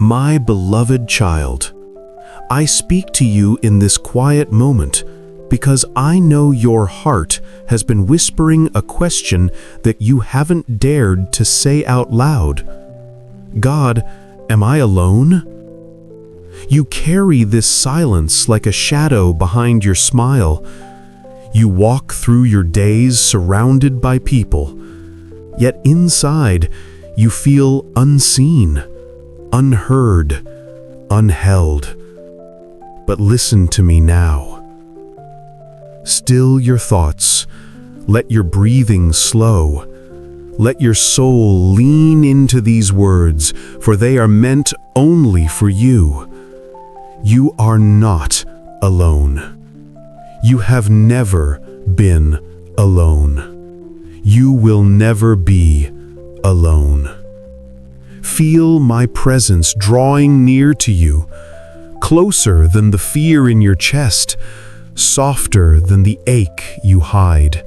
My beloved child, I speak to you in this quiet moment because I know your heart has been whispering a question that you haven't dared to say out loud. God, am I alone? You carry this silence like a shadow behind your smile. You walk through your days surrounded by people, yet inside you feel unseen, unheard, unheld. But listen to me now. Still your thoughts. Let your breathing slow. Let your soul lean into these words, for they are meant only for you. You are not alone. You have never been alone. You will never be alone. Feel my presence drawing near to you, closer than the fear in your chest, softer than the ache you hide,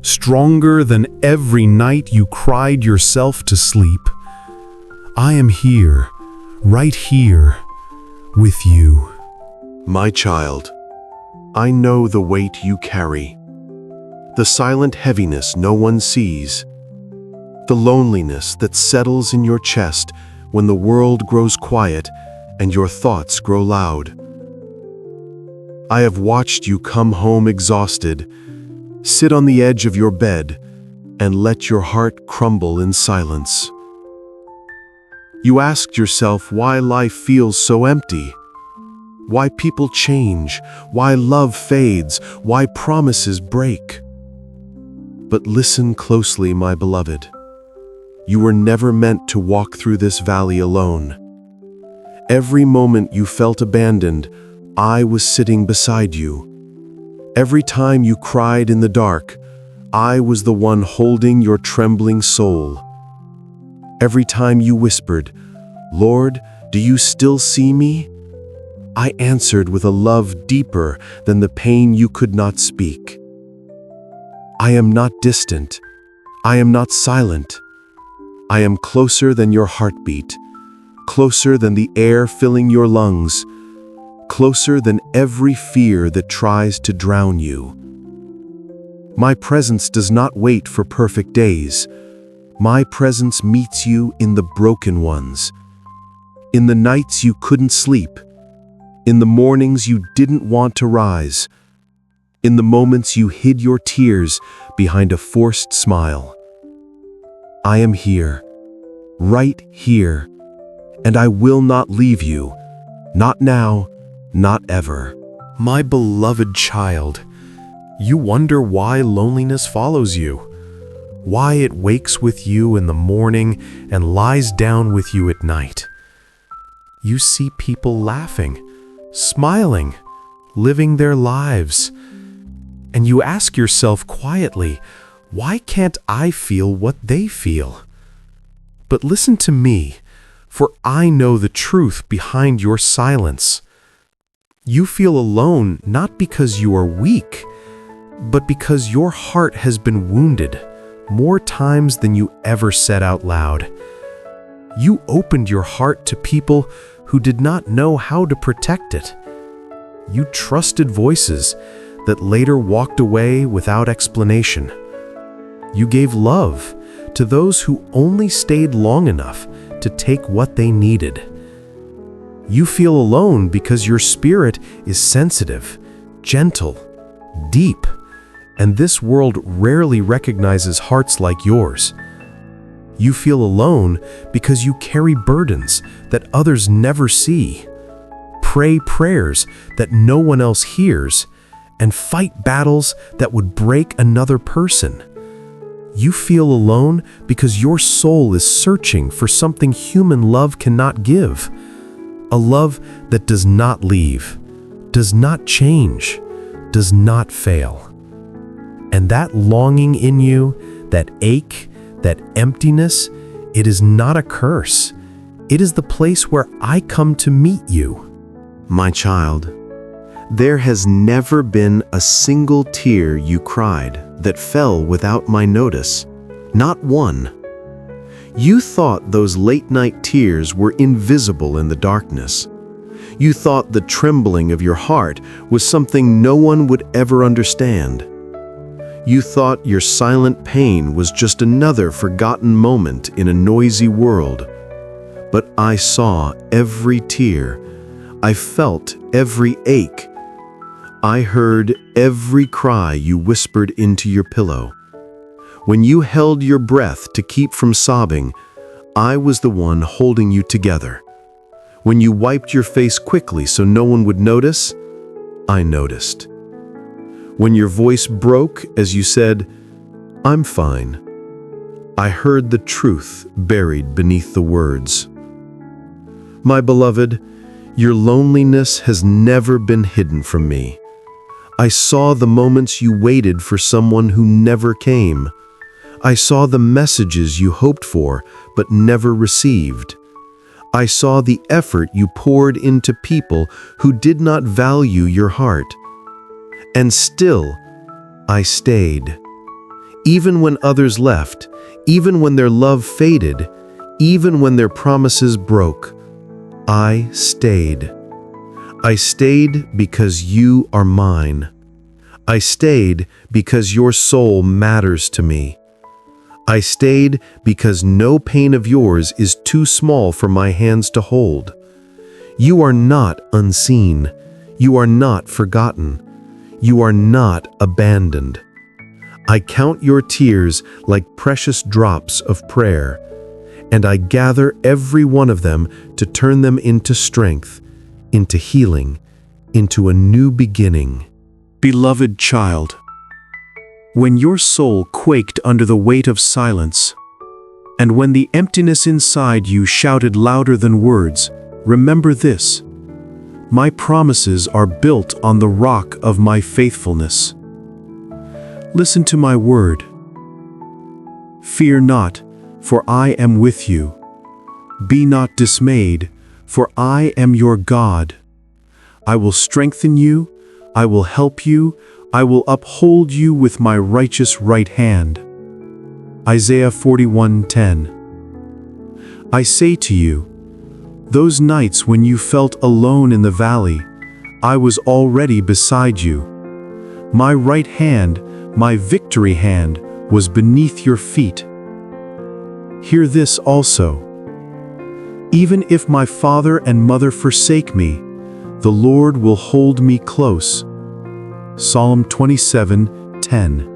stronger than every night you cried yourself to sleep. I am here, right here, with you. My child, I know the weight you carry, the silent heaviness no one sees, the loneliness that settles in your chest when the world grows quiet and your thoughts grow loud. I have watched you come home exhausted, sit on the edge of your bed, and let your heart crumble in silence. You asked yourself why life feels so empty, why people change, why love fades, why promises break. But listen closely, my beloved. You were never meant to walk through this valley alone. Every moment you felt abandoned, I was sitting beside you. Every time you cried in the dark, I was the one holding your trembling soul. Every time you whispered, "Lord, do you still see me?" I answered with a love deeper than the pain you could not speak. I am not distant. I am not silent. I am closer than your heartbeat, closer than the air filling your lungs, closer than every fear that tries to drown you. My presence does not wait for perfect days. My presence meets you in the broken ones, in the nights you couldn't sleep, in the mornings you didn't want to rise, in the moments you hid your tears behind a forced smile. I am here, right here, and I will not leave you, not now, not ever. My beloved child, you wonder why loneliness follows you, why it wakes with you in the morning and lies down with you at night. You see people laughing, smiling, living their lives, and you ask yourself quietly, why can't I feel what they feel? But listen to me, for I know the truth behind your silence. You feel alone not because you are weak, but because your heart has been wounded more times than you ever said out loud. You opened your heart to people who did not know how to protect it. You trusted voices that later walked away without explanation. You gave love to those who only stayed long enough to take what they needed. You feel alone because your spirit is sensitive, gentle, deep, and this world rarely recognizes hearts like yours. You feel alone because you carry burdens that others never see, pray prayers that no one else hears, and fight battles that would break another person. You feel alone because your soul is searching for something human love cannot give, a love that does not leave, does not change, does not fail. And that longing in you, that ache, that emptiness, it is not a curse. It is the place where I come to meet you. My child, there has never been a single tear you cried that fell without my notice, not one. You thought those late-night tears were invisible in the darkness. You thought the trembling of your heart was something no one would ever understand. You thought your silent pain was just another forgotten moment in a noisy world. But I saw every tear. I felt every ache. I heard every cry you whispered into your pillow. When you held your breath to keep from sobbing, I was the one holding you together. When you wiped your face quickly so no one would notice, I noticed. When your voice broke as you said, "I'm fine," I heard the truth buried beneath the words. My beloved, your loneliness has never been hidden from me. I saw the moments you waited for someone who never came. I saw the messages you hoped for but never received. I saw the effort you poured into people who did not value your heart. And still, I stayed. Even when others left, even when their love faded, even when their promises broke, I stayed. I stayed because you are mine. I stayed because your soul matters to me. I stayed because no pain of yours is too small for my hands to hold. You are not unseen. You are not forgotten. You are not abandoned. I count your tears like precious drops of prayer, and I gather every one of them to turn them into strength, into healing, into a new beginning. Beloved child, when your soul quaked under the weight of silence, and when the emptiness inside you shouted louder than words, remember this: my promises are built on the rock of my faithfulness. Listen to my word. Fear not, for I am with you. Be not dismayed, for I am your God. I will strengthen you, I will help you, I will uphold you with my righteous right hand. Isaiah 41:10. I say to you, those nights when you felt alone in the valley, I was already beside you. My right hand, my victory hand, was beneath your feet. Hear this also. Even if my father and mother forsake me, the Lord will hold me close. Psalm 27:10.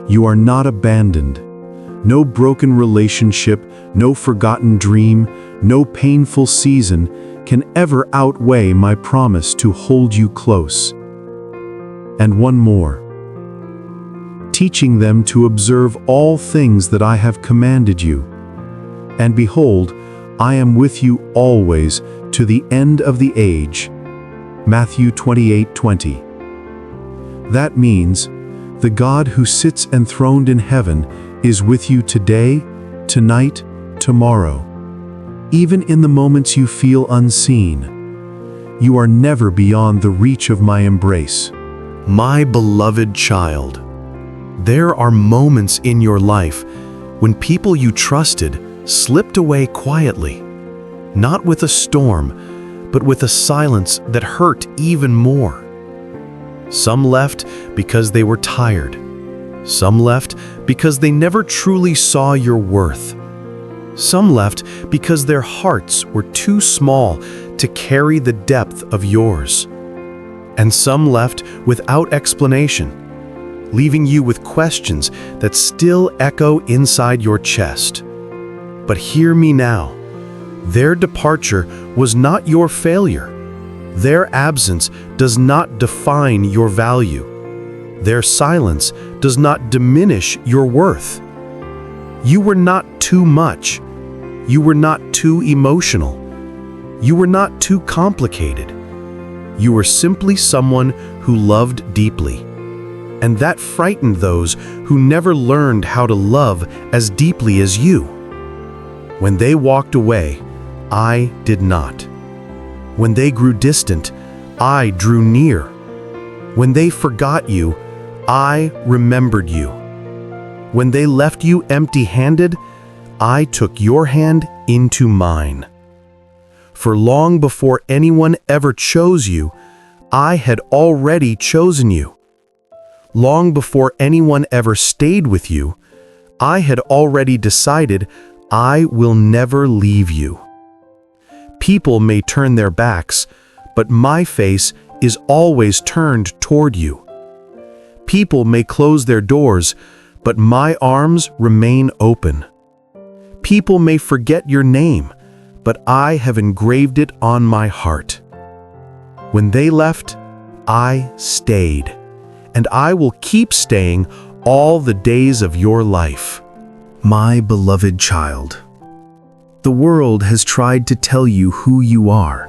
You are not abandoned. No broken relationship, no forgotten dream, no painful season can ever outweigh my promise to hold you close. And one more. Teaching them to observe all things that I have commanded you. And behold, I am with you always to the end of the age. Matthew 28:20. That means, the God who sits enthroned in heaven is with you today, tonight, tomorrow. Even in the moments you feel unseen, you are never beyond the reach of my embrace. My beloved child, there are moments in your life when people you trusted slipped away quietly, not with a storm, but with a silence that hurt even more. Some left because they were tired. Some left because they never truly saw your worth. Some left because their hearts were too small to carry the depth of yours. And some left without explanation, leaving you with questions that still echo inside your chest. But hear me now. Their departure was not your failure. Their absence does not define your value. Their silence does not diminish your worth. You were not too much. You were not too emotional. You were not too complicated. You were simply someone who loved deeply. And that frightened those who never learned how to love as deeply as you. When they walked away, I did not. When they grew distant, I drew near. When they forgot you, I remembered you. When they left you empty-handed, I took your hand into mine. For long before anyone ever chose you, I had already chosen you. Long before anyone ever stayed with you, I had already decided I will never leave you. People may turn their backs, but my face is always turned toward you. People may close their doors, but my arms remain open. People may forget your name, but I have engraved it on my heart. When they left, I stayed, and I will keep staying all the days of your life. My beloved child, the world has tried to tell you who you are.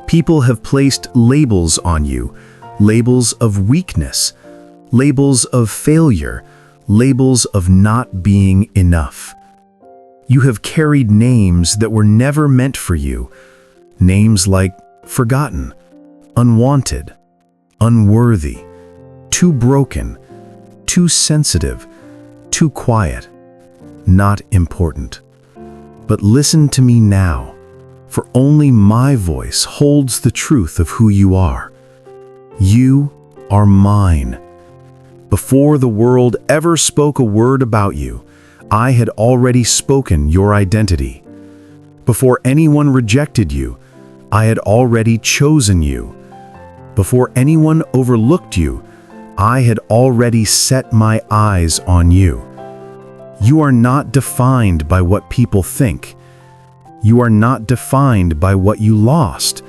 People have placed labels on you, labels of weakness, labels of failure, labels of not being enough. You have carried names that were never meant for you, names like forgotten, unwanted, unworthy, too broken, too sensitive, too quiet, not important. But listen to me now, for only my voice holds the truth of who you are. You are mine. Before the world ever spoke a word about you, I had already spoken your identity. Before anyone rejected you, I had already chosen you. Before anyone overlooked you, I had already set my eyes on you. You are not defined by what people think. You are not defined by what you lost.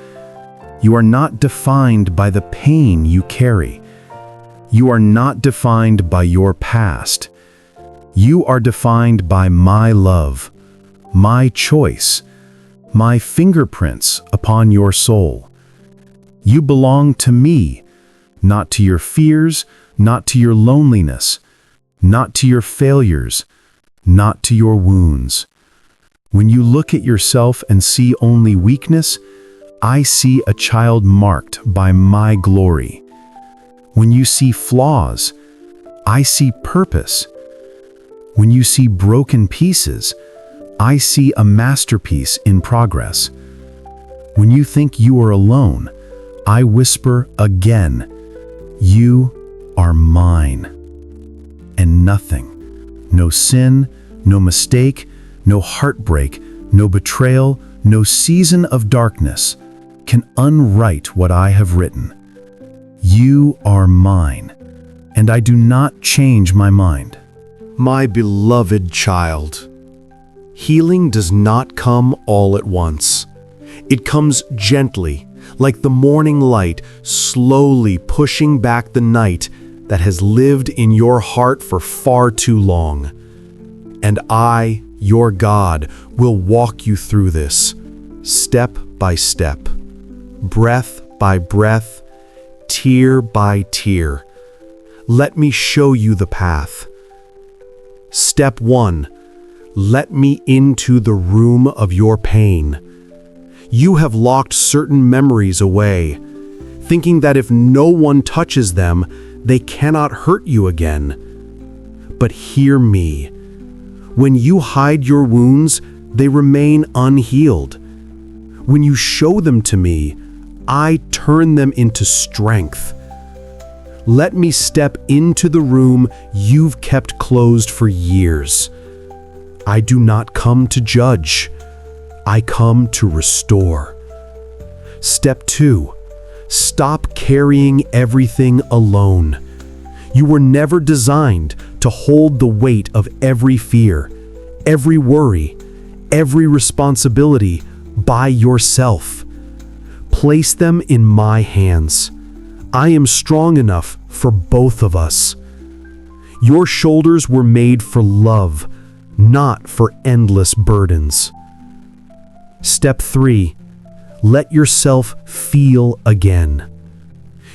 You are not defined by the pain you carry. You are not defined by your past. You are defined by my love, my choice, my fingerprints upon your soul. You belong to me, not to your fears, not to your loneliness, not to your failures, not to your wounds. When you look at yourself and see only weakness, I see a child marked by my glory. When you see flaws, I see purpose. When you see broken pieces, I see a masterpiece in progress. When you think you are alone, I whisper again, you are mine. And nothing, no sin, no mistake, no heartbreak, no betrayal, no season of darkness can unwrite what I have written. You are mine, and I do not change my mind. My beloved child, healing does not come all at once. It comes gently, like the morning light, slowly pushing back the night that has lived in your heart for far too long. And I, your God, will walk you through this, step by step, breath by breath, tear by tear. Let me show you the path. Step 1. Let me into the room of your pain. You have locked certain memories away, thinking that if no one touches them, they cannot hurt you again. But hear me. When you hide your wounds, they remain unhealed. When you show them to me, I turn them into strength. Let me step into the room you've kept closed for years. I do not come to judge. I come to restore. Step 2. Stop carrying everything alone. You were never designed to hold the weight of every fear, every worry, every responsibility by yourself. Place them in my hands. I am strong enough for both of us. Your shoulders were made for love, not for endless burdens. Step 3. Let yourself feel again.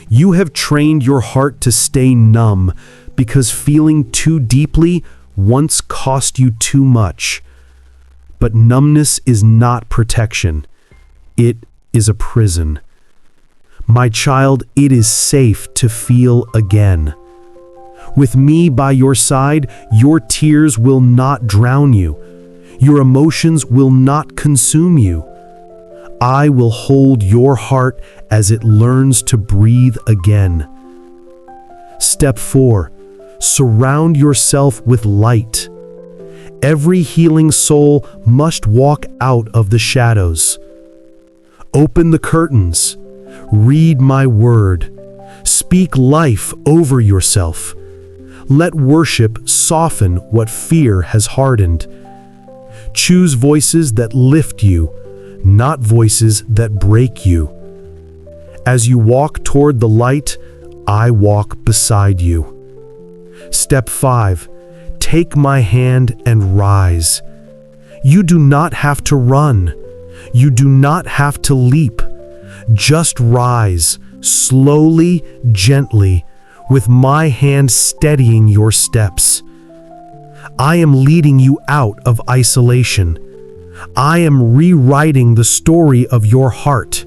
You have trained your heart to stay numb because feeling too deeply once cost you too much. But numbness is not protection. It is a prison. My child, it is safe to feel again. With me by your side, your tears will not drown you. Your emotions will not consume you. I will hold your heart as it learns to breathe again. Step 4. Surround yourself with light. Every healing soul must walk out of the shadows. Open the curtains. Read my word. Speak life over yourself. Let worship soften what fear has hardened. Choose voices that lift you, not voices that break you. As you walk toward the light, I walk beside you. Step 5. Take my hand and rise. You do not have to run. You do not have to leap. Just rise, slowly, gently, with my hand steadying your steps. I am leading you out of isolation. I am rewriting the story of your heart.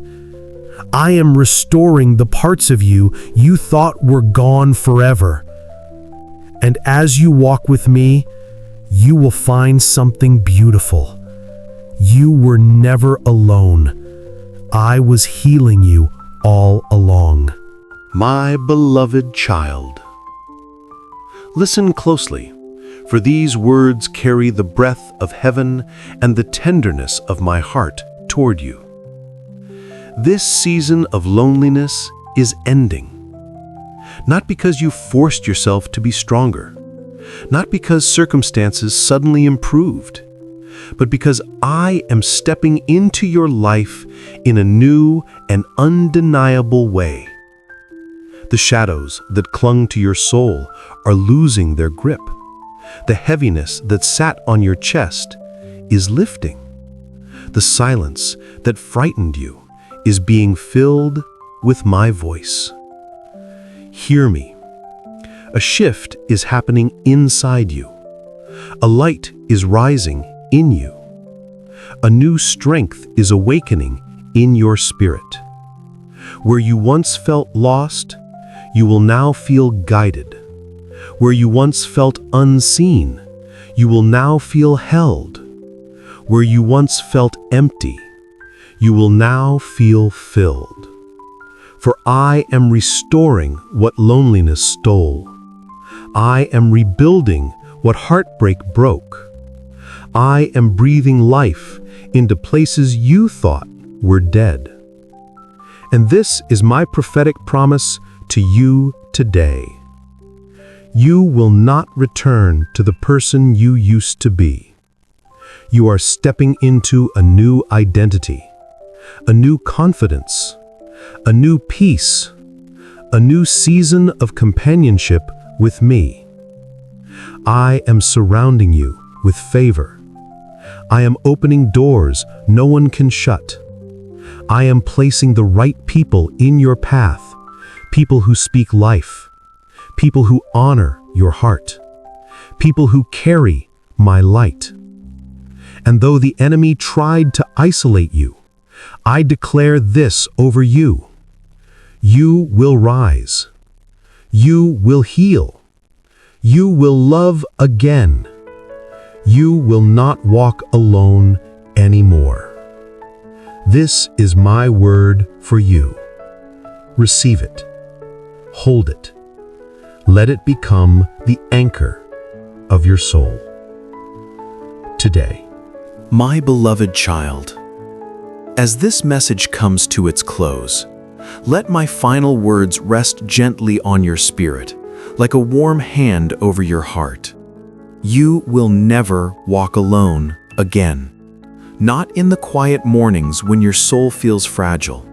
I am restoring the parts of you you thought were gone forever. And as you walk with me, you will find something beautiful. You were never alone. I was healing you all along. My beloved child. Listen closely, for these words carry the breath of heaven and the tenderness of my heart toward you. This season of loneliness is ending. Not because you forced yourself to be stronger, not because circumstances suddenly improved, but because I am stepping into your life in a new and undeniable way. The shadows that clung to your soul are losing their grip. The heaviness that sat on your chest is lifting. The silence that frightened you is being filled with my voice. Hear me. A shift is happening inside you. A light is rising in you. A new strength is awakening in your spirit. Where you once felt lost, you will now feel guided. Where you once felt unseen, you will now feel held. Where you once felt empty, you will now feel filled. For I am restoring what loneliness stole. I am rebuilding what heartbreak broke. I am breathing life into places you thought were dead. And this is my prophetic promise to you today. You will not return to the person you used to be. You are stepping into a new identity, a new confidence, a new peace, a new season of companionship with me. I am surrounding you with favor. I am opening doors no one can shut. I am placing the right people in your path, people who speak life, people who honor your heart, people who carry my light. And though the enemy tried to isolate you, I declare this over you. You will rise. You will heal. You will love again. You will not walk alone anymore. This is my word for you. Receive it. Hold it. Let it become the anchor of your soul. Today. My beloved child, as this message comes to its close, let my final words rest gently on your spirit, like a warm hand over your heart. You will never walk alone again. Not in the quiet mornings when your soul feels fragile.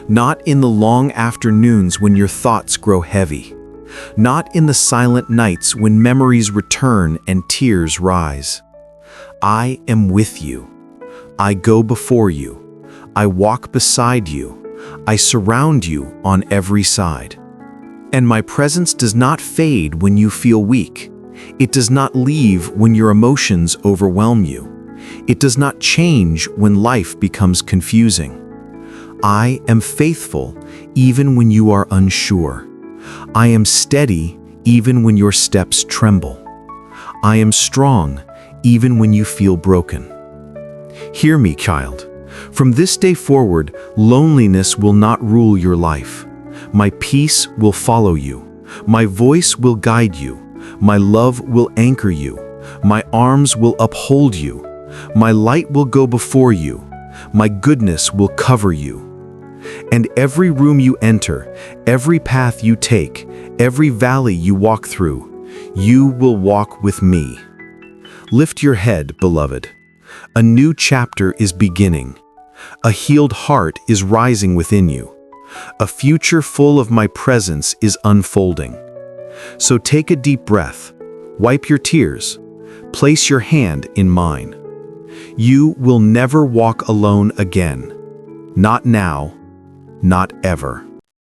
Not in the long afternoons when your thoughts grow heavy. Not in the silent nights when memories return and tears rise. I am with you. I go before you. I walk beside you. I surround you on every side. And my presence does not fade when you feel weak. It does not leave when your emotions overwhelm you. It does not change when life becomes confusing. I am faithful even when you are unsure. I am steady even when your steps tremble. I am strong even when you feel broken. Hear me, child. From this day forward, loneliness will not rule your life. My peace will follow you. My voice will guide you. My love will anchor you. My arms will uphold you. My light will go before you. My goodness will cover you. And every room you enter, every path you take, every valley you walk through, you will walk with me. Lift your head, beloved. A new chapter is beginning. A healed heart is rising within you. A future full of my presence is unfolding. So take a deep breath, wipe your tears, place your hand in mine. You will never walk alone again. Not now, not ever.